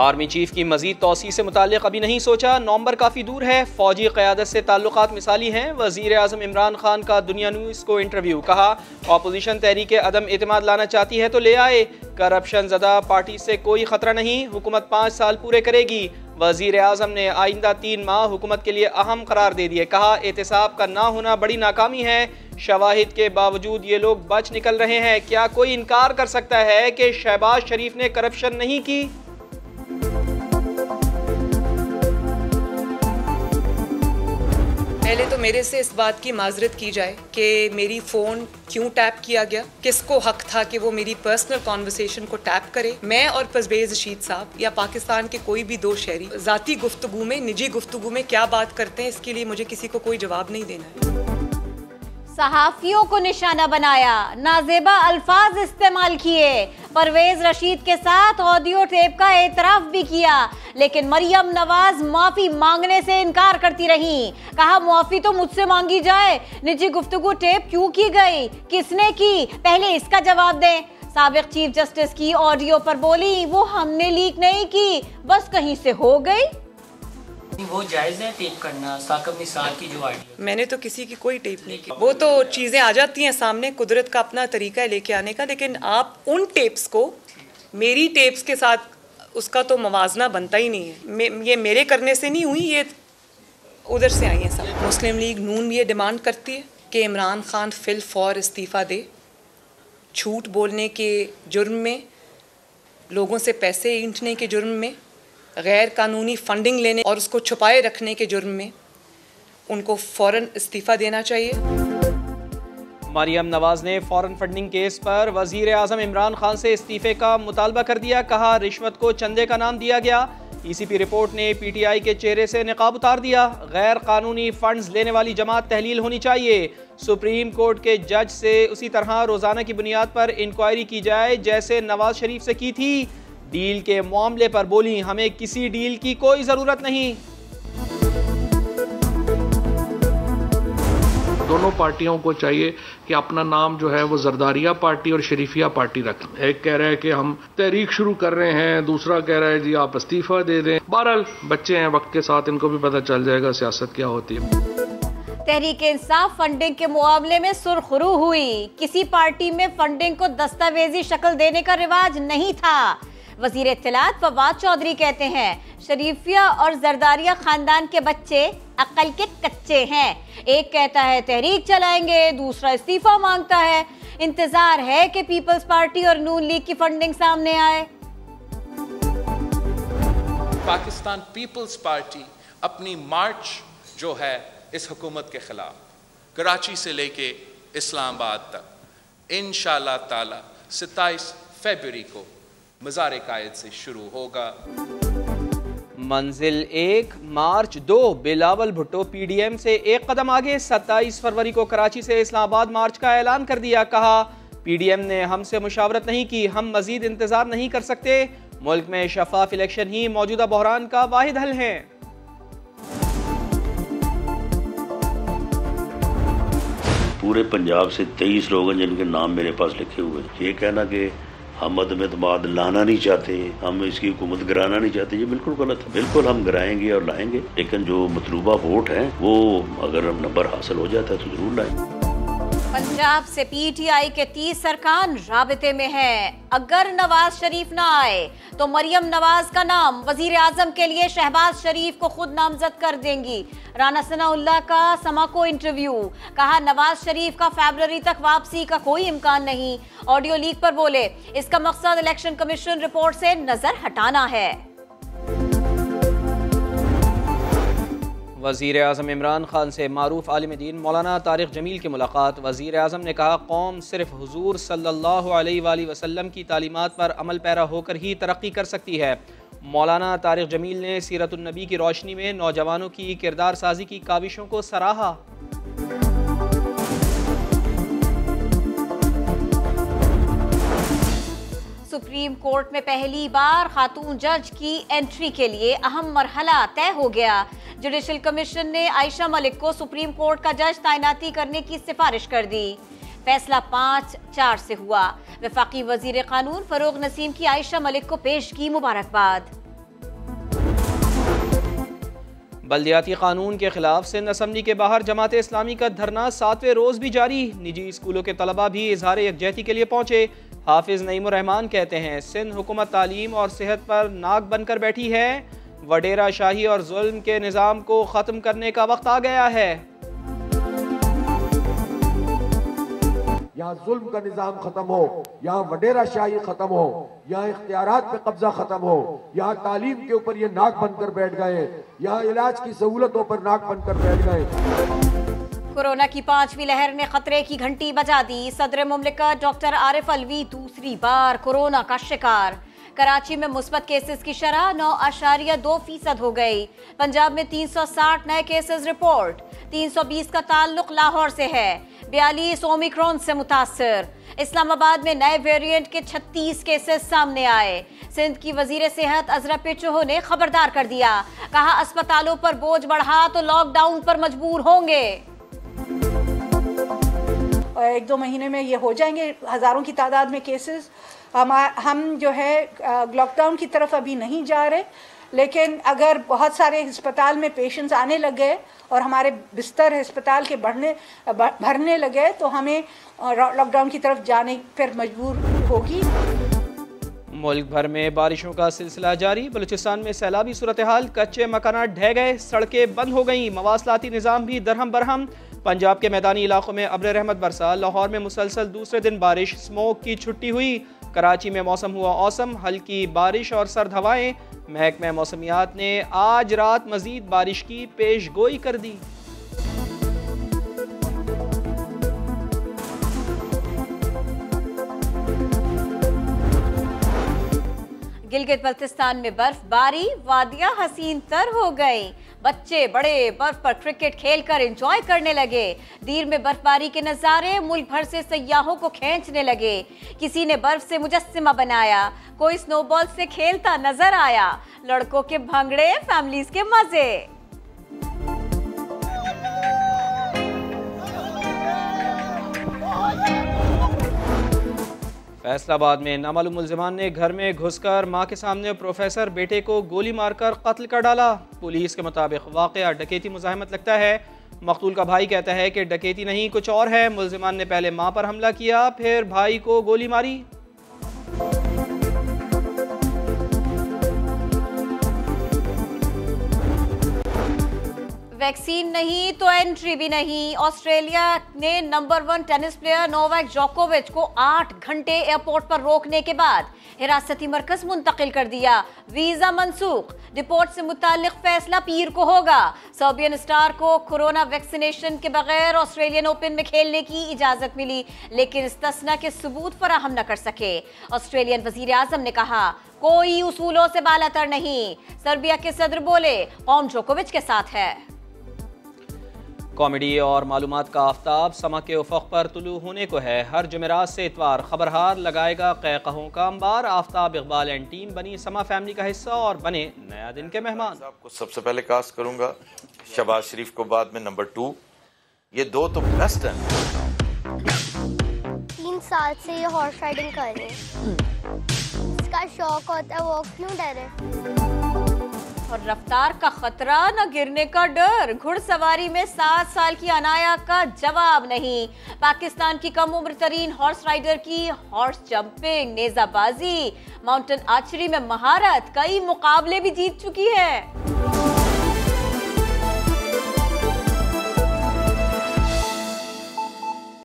Army chief की मजीद तौसी से मुताल्लिक अभी नहीं सोचा, नवंबर काफ़ी दूर है, फौजी क़यादत से ताल्लुकात मिसाली हैं। वज़ीर आज़म इमरान खान का दुनिया न्यूज़ को इंटरव्यू, कहा अपोजिशन तहरीक अदम एतमाद लाना चाहती है तो ले आए, करप्शन ज़दा पार्टी से कोई ख़तरा नहीं, हुकूमत 5 साल पूरे करेगी। वज़ीर आज़म ने आइंदा 3 माह हुकूमत के लिए अहम करार दे दिए, कहा एहतिसाब का ना होना बड़ी नाकामी है, शवाहिद के बावजूद ये लोग बच निकल रहे हैं। क्या कोई इनकार कर सकता है कि शहबाज शरीफ ने करप्शन नहीं की? पहले तो मेरे से इस बात की माजरत की जाए कि मेरी फ़ोन क्यों टैप किया गया, किसको हक था कि वो मेरी पर्सनल कॉन्वर्सेशन को टैप करे। मैं और परवेज़ रशीद साहब या पाकिस्तान के कोई भी 2 शहरी ज़ाती गुफ्तगू में, निजी गुफ्तगू में क्या बात करते हैं, इसके लिए मुझे किसी को कोई जवाब नहीं देना है। सहाफियों को निशाना बनाया, नाजेबा अल्फाज इस्तेमाल किए, परवेज रशीद के साथ ऑडियो टेप का एतराफ भी किया, लेकिन मरियम नवाज माफी मांगने से इनकार करती रहीं। कहा माफी तो मुझसे मांगी जाए, निजी गुफ्तगू टेप क्यों की गई, किसने की, पहले इसका जवाब दें। साबिक चीफ जस्टिस की ऑडियो पर बोली वो हमने लीक नहीं की, बस कहीं से हो गई। वो जायज़ है टेप करना, साकब निसार की जो आइडिया। मैंने तो किसी की कोई टेप नहीं की, वो तो चीज़ें आ जाती हैं सामने, कुदरत का अपना तरीका है लेके आने का, लेकिन आप उन टेप्स को मेरी टेप्स के साथ उसका तो मवाजना बनता ही नहीं है। ये मेरे करने से नहीं हुई, ये उधर से आई हैं सब। मुस्लिम लीग नून ये डिमांड करती है कि इमरान खान फिल फौर इस्तीफ़ा दे, झूठ बोलने के जुर्म में, लोगों से पैसे ऐंठने के जुर्म में, गैर कानूनी फंडिंग लेने और उसको छुपाए रखने के जुर्म में उनको फौरन इस्तीफ़ा देना चाहिए। मरियम नवाज ने फौरन फंडिंग केस पर वज़ीर आज़म इमरान खान से इस्तीफ़े का मुतालबा कर दिया, कहा रिश्वत को चंदे का नाम दिया गया। ECP रिपोर्ट ने PTI के चेहरे से निकाब उतार दिया, गैर कानूनी फंड्स लेने वाली जमात तहलील होनी चाहिए। सुप्रीम कोर्ट के जज से उसी तरह रोज़ाना की बुनियाद पर इंक्वायरी की जाए जैसे नवाज शरीफ से की थी। डील के मामले पर बोली हमें किसी डील की कोई ज़रूरत नहीं। दोनों पार्टियों को चाहिए कि अपना नाम जो है वो जरदारिया पार्टी और शरीफिया पार्टी रखें। एक कह रहा है कि हम तहरीक शुरू कर रहे हैं, दूसरा कह रहा है जी आप इस्तीफा दे दें। बहरहाल बच्चे हैं, वक्त के साथ इनको भी पता चल जाएगा सियासत क्या होती है। तहरीक इंसाफ फंडिंग के मामले में सुरखरू हुई, किसी पार्टी में फंडिंग को दस्तावेजी शक्ल देने का रिवाज नहीं था। वजीर इत्तलात फवाद चौधरी कहते हैं शरीफिया और जरदारिया खानदान के बच्चे अक्ल के कच्चे हैं। एक कहता है तहरीक चलाएंगे, दूसरा इस्तीफा मांगता है। इंतजार है कि पीपल्स पार्टी और नून लीग की फंडिंग सामने आए। पाकिस्तान पीपल्स पार्टी अपनी मार्च जो है इस हुकूमत के खिलाफ कराची से लेके इस्लामाबाद तक इंशाअल्लाह ताला 27 फरवरी को मज़ार कायद से शुरू होगा। मंजिल 1 मार्च 2 बिलावल भुट्टो PDM से एक कदम आगे 27 फरवरी को कराची से इस्लामाबाद मार्च का ऐलान कर दिया। कहा PDM ने हमसे मुशावरत नहीं की, हम मजीद इंतजार नहीं कर सकते। मुल्क में शफाफ इलेक्शन ही मौजूदा बहरान का वाहिद हल है। पूरे पंजाब से 23 लोग हैं जिनके नाम मेरे पास लिखे हुए। ये कहना कि हम अदम एतमाद लाना नहीं चाहते, हम इसकी हुकूमत गिराना नहीं चाहते, ये बिल्कुल गलत है। बिल्कुल हम गिराएंगे और लाएंगे, लेकिन जो मतलूबा वोट है वो अगर नंबर हासिल हो जाता है तो जरूर लाएंगे। पंजाब से PTI के 30 अरकान राबिते में हैं। अगर नवाज शरीफ ना आए तो मरियम नवाज का नाम वजीर आजम के लिए शहबाज शरीफ को खुद नामजद कर देंगी। राना सनाउल्लाह का समा को इंटरव्यू, कहा नवाज शरीफ का फरवरी तक वापसी का कोई इम्कान नहीं। ऑडियो लीक पर बोले इसका मकसद इलेक्शन कमीशन रिपोर्ट से नजर हटाना है। वज़ीर आज़म इमरान खान से मारूफ आलिम दीन मौलाना तारिक जमील की मुलाकात। वज़ीर आज़म ने कहा कौम सिर्फ हुजूर सल्लल्लाहु अलैहि वसल्लम की तालीमात पर अमल पैरा होकर ही तरक्की कर सकती है। मौलाना तारिक जमील ने सीरतुन नबी की रोशनी में नौजवानों की किरदार साजी की काविशों को सराहा। सुप्रीम कोर्ट में पहली बार खातून जज की एंट्री के लिए अहम मरहला तय हो गया। जुडिशल कमीशन ने आयशा मलिक को सुप्रीम कोर्ट का जज तैनाती करने की सिफारिश कर दी। फैसला 5-4 से हुआ। वफाकी वजीर कानून फरूग नसीम की आयशा मलिक को पेश की मुबारकबाद। बल्दियाती कानून के खिलाफ सिंध असम्बली के बाहर जमात इस्लामी का धरना 7वें रोज भी जारी। निजी स्कूलों के तलबा भी इजहार यकजहती के लिए पहुंचे। हाफिज नईमुर रहमान कहते हैं सिंध हुकूमत तालीम और सेहत पर नाक बनकर बैठी है। वडेरा शाही और जुल्म के निज़ाम को ख़त्म करने का वक्त आ गया है। यहाँ जुल्म का निज़ाम खत्म हो, यहाँ वडेरा शाही खत्म हो, यहाँ इख्तियारात पे कब्जा खत्म हो, यहाँ तालीम के ऊपर ये नाक बनकर बैठ गए, यहाँ इलाज की सहूलतों पर नाक बनकर बैठ गए। कोरोना की 5वीं लहर ने खतरे की घंटी बजा दी। सदर मुमलिकत डॉक्टर आरिफ अलवी दूसरी बार कोरोना का शिकार। कराची में मुस्बत केसेस की शरह 9.2% हो गई। पंजाब में 360 नए केसेस रिपोर्ट। 320 का ताल्लुक लाहौर से है। 42 ओमिक्रॉन से मुतासर। इस्लामाबाद में नए वेरिएंट के 36 केसेस सामने आए। सिंध की वजीर सेहत अजरा पिचो ने खबरदार कर दिया, कहा अस्पतालों पर बोझ बढ़ा तो लॉकडाउन पर मजबूर होंगे। 1-2 महीने में ये हो जाएंगे हज़ारों की तादाद में केसेस। हम जो है लॉकडाउन की तरफ अभी नहीं जा रहे, लेकिन अगर बहुत सारे अस्पताल में पेशेंट्स आने लगे और हमारे बिस्तर अस्पताल के भरने लगे तो हमें लॉकडाउन की तरफ जाने पर मजबूर होगी। मुल्क भर में बारिशों का सिलसिला जारी। बलूचिस्तान में सैलाबी सूरत हाल, कच्चे मकानात ढह गए, सड़कें बंद हो गईं, मवासलाती निज़ाम भी दरहम बरहम। पंजाब के मैदानी इलाकों में अब्र रहमत बरसा। लाहौर में मुसलसल दूसरे दिन बारिश, स्मोक की छुट्टी हुई। कराची में मौसम हुआ औसम, हल्की बारिश और सर्द हवाएं। महकमा मौसमियात ने आज रात मजीद बारिश की पेश गोई कर दी। गिलगित बल्तिस्तान में बर्फबारी, वादियां हसीन तर हो गई। बच्चे बड़े बर्फ पर क्रिकेट खेलकर एंजॉय करने लगे। दीर में बर्फबारी के नज़ारे मुल्क भर से सयाहों को खींचने लगे। किसी ने बर्फ से मुजस्सिमा बनाया, कोई स्नोबॉल से खेलता नजर आया। लड़कों के भंगड़े, फैमिलीज के मजे। फैसलाबाद में नामालूम मुल्जिमान ने घर में घुसकर मां के सामने प्रोफेसर बेटे को गोली मारकर कत्ल कर डाला। पुलिस के मुताबिक वाक़या डकैती मुज़ाहमत लगता है। मकतूल का भाई कहता है कि डकैती नहीं कुछ और है। मुल्जिमान ने पहले मां पर हमला किया, फिर भाई को गोली मारी। वैक्सीन नहीं तो एंट्री भी नहीं। ऑस्ट्रेलिया ने नंबर 1 टेनिस प्लेयर नोवाक जोकोविच को 8 घंटे एयरपोर्ट पर रोकने के बाद हिरासती मरकज मुंतकिल कर दिया। वीजा मंसूख। डिपोर्ट से मुताल्लिक फैसला पीर को होगा। सर्बियन स्टार को कोरोना वैक्सीनेशन के बगैर ऑस्ट्रेलियन ओपन में खेलने की इजाजत मिली, लेकिन इस्तिस्ना के सबूत फराहम न कर सके। ऑस्ट्रेलियन वजीर आजम ने कहा कोई उसूलों से बालातर नहीं। सर्बिया के सदर बोले कौम जोकोविच के साथ है। कॉमेडी और मालूमात का आफ्ताब समा के उफ़क़ पर तुलू होने को है। हर जुमेरात से इतवार खबरहार लगाएगा क़हक़हों का अंबार। आफ्ताब इकबाल एंड टीम बनी समा फैमिली का हिस्सा और बने नया दिन के मेहमान। आपको सबसे पहले कास्ट करूंगा, शहबाज शरीफ को बाद में नंबर 2। ये 2 तो बेस्ट हैं। 3 साल से ये हॉर्स राइडिंग कर रहे हैं। इसका शौक होता है, वो क्यों डरे। और रफ्तार का खतरा न गिरने का डर। घुड़सवारी में 7 साल की अनाया का जवाब नहीं। पाकिस्तान की कम उम्र तरीन हॉर्स राइडर की हॉर्स जंपिंग, नेजाबाजी, माउंटेन आर्चरी में महारत, कई मुकाबले भी जीत चुकी है।